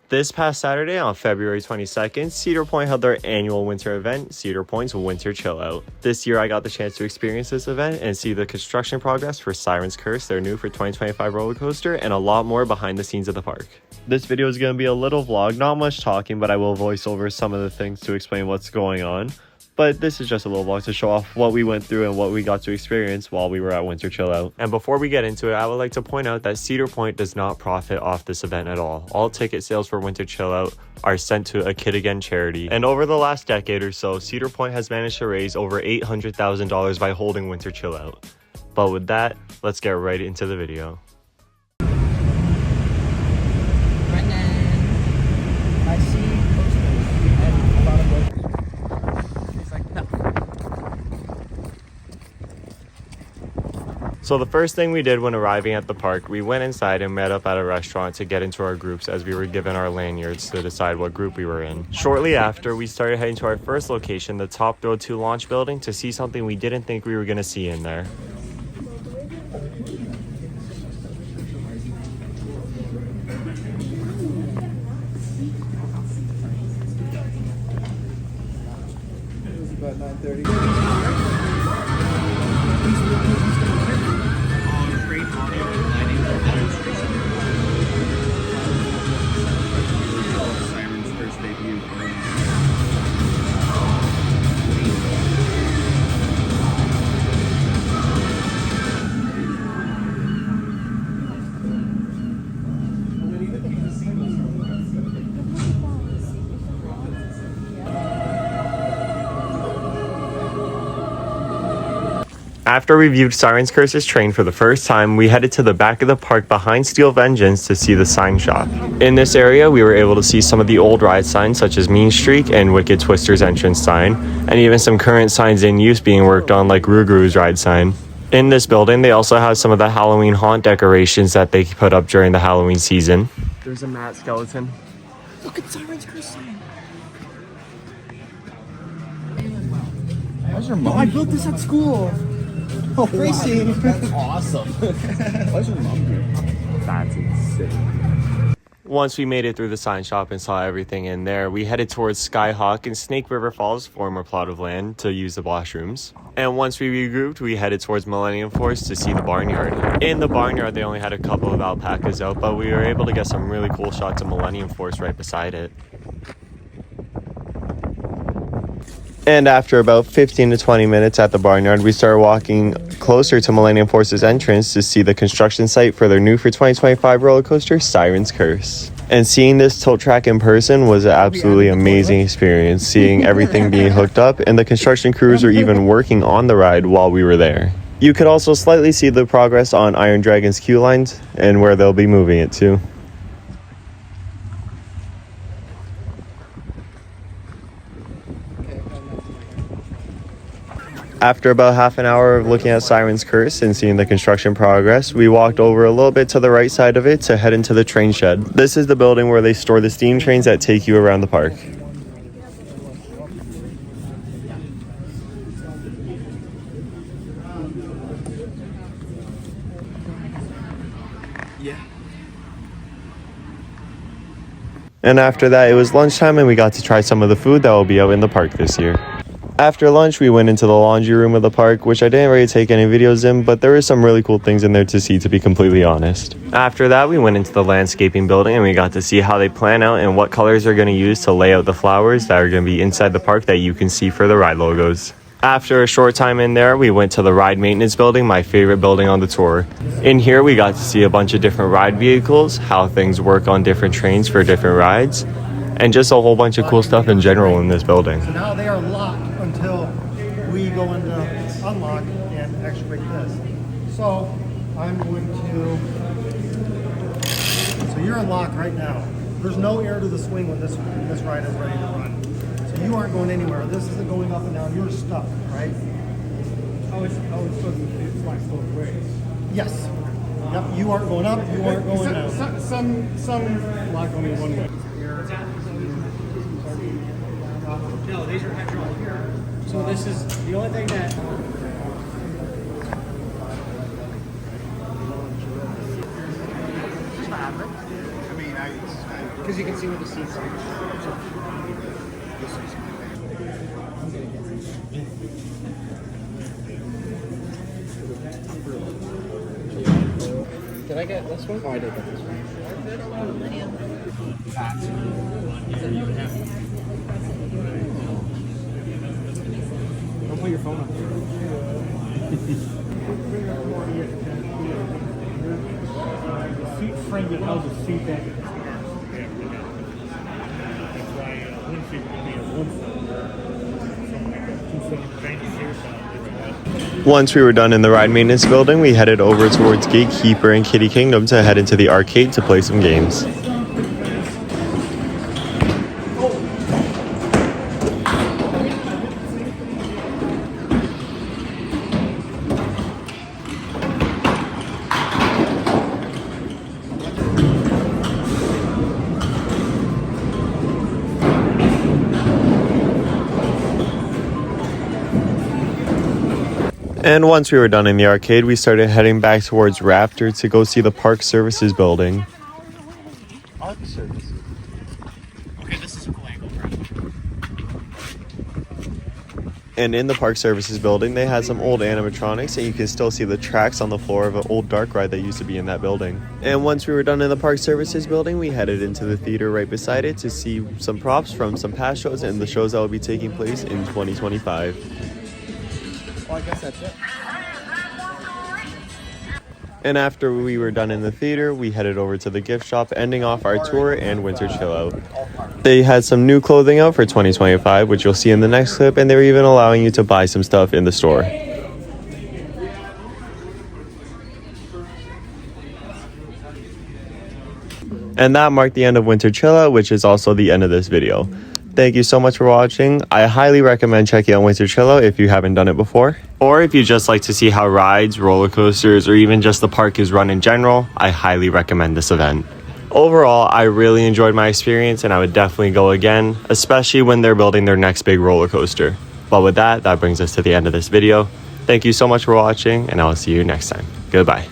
This past Saturday on February 22nd, Cedar Poitnt held their annual winter event, Cedar Point's Winter Chill Out. This year I got the chance to experience this event and see the construction progress for Siren's Curse, their new for 2025 roller coaster, and a lot more behind the scenes of the park. This video is going to be a little vlog, not much talking, but I will voice over some of the things to explain what's going on. But this is just a little vlog to show off what we went through and what we got to experience while we were at Winter Chill Out. And before we get into it, I would like to point out that Cedar Poitnt does not profit off this event at all. All ticket sales for Winter Chill Out are sent to a Kid Again charity. And over the last decade or so, Cedar Poitnt has managed to raise over $800,000 by holding Winter Chill Out. But with that, let's get right into the video. So the first thing we did when arriving at the park, we went inside and met up at a restaurant to get into our groups as we were given our lanyards to decide what group we were in. Shortly after, we started heading to our first location, the Top Throw 2 launch building, to see something we didn't think we were going to see in there. About 9:30. Siren's first debut. After we viewed Siren's Curse's train for the first time, we headed to the back of the park behind Steel Vengeance to see the sign shop. In this area, we were able to see some of the old ride signs such as Mean Streak and Wicked Twister's entrance sign, and even some current signs in use being worked on like Ruguru's ride sign. In this building, they also have some of the Halloween haunt decorations that they put up during the Halloween season. There's a Matt skeleton. Look at Siren's Curse sign. Where's your mom? Oh, I built this at school. Oh, Gracie. Wow. That's awesome. Why's your mom here? That's insane. Once we made it through the sign shop and saw everything in there, we headed towards Skyhawk and Snake River Falls, former plot of land, to use the washrooms. And once we regrouped, we headed towards Millennium Force to see the barnyard. In the barnyard, they only had a couple of alpacas out, but we were able to get some really cool shots of Millennium Force right beside it. And after about 15 to 20 minutes at the barnyard, we started walking closer to Millennium Force's entrance to see the construction site for their new for 2025 roller coaster, Siren's Curse. And seeing this tote track in person was an absolutely amazing experience, seeing everything being hooked up, and the construction crews were even working on the ride while we were there. You could also slightly see the progress on Iron Dragon's queue lines and where they'll be moving it to. After about half an hour of looking at Siren's Curse and seeing the construction progress, we walked over a little bit to the right side of it to head into the train shed. This is the building where they store the steam trains that take you around the park. And after that, it was lunchtime and we got to try some of the food that will be out in the park this year. After lunch, we went into the laundry room of the park, which I didn't really take any videos in, but there were some really cool things in there to see, to be completely honest. After that, we went into the landscaping building and we got to see how they plan out and what colors they're going to use to lay out the flowers that are going to be inside the park that you can see for the ride logos. After a short time in there, we went to the ride maintenance building, my favorite building on the tour. In here, we got to see a bunch of different ride vehicles, how things work on different trains for different rides, and just a whole bunch of cool stuff in general in this building. So now they are locked until we go into unlock and actuate this. So I'm going to. So you're in lock right now. There's no air to the swing when this ride is ready to run. So you aren't going anywhere. This isn't going up and down. You're stuck, right? Oh, it's supposed to flex both ways. Yes. Yep. You aren't going up. You aren't going down. Some lock only one way. No, these are hydraulic. So this is the only thing that. because you can see where the seats are. Did I get this one? Oh, I did get this one. Don't put your phone up there. The seat frame that held the seat back. That's why one seat would be a wood frame. Something like that. 2 foot bank here, so Once we were done in the ride maintenance building, we headed over towards Gatekeeper and Kitty Kingdom to head into the arcade to play some games. And once we were done in the arcade, we started heading back towards Raptor to go see the Park Services building. Park services. Okay, this is a cool angle for it. And in the Park Services building, they had some old animatronics, and you can still see the tracks on the floor of an old dark ride that used to be in that building. And once we were done in the Park Services building, we headed into the theater right beside it to see some props from some past shows and the shows that will be taking place in 2025. Well, I guess that's it. And after we were done in the theater, we headed over to the gift shop, ending off our tour and winter chill out. They had some new clothing out for 2025, which you'll see in the next clip, and they were even allowing you to buy some stuff in the store. And that marked the end of Winter Chill Out, which is also the end of this video. Thank you so much for watching. I highly recommend checking out Winter Chill Out if you haven't done it before. Or if you just like to see how rides, roller coasters, or even just the park is run in general, I highly recommend this event. Overall, I really enjoyed my experience and I would definitely go again, especially when they're building their next big roller coaster. But with that, that brings us to the end of this video. Thank you so much for watching, and I'll see you next time. Goodbye.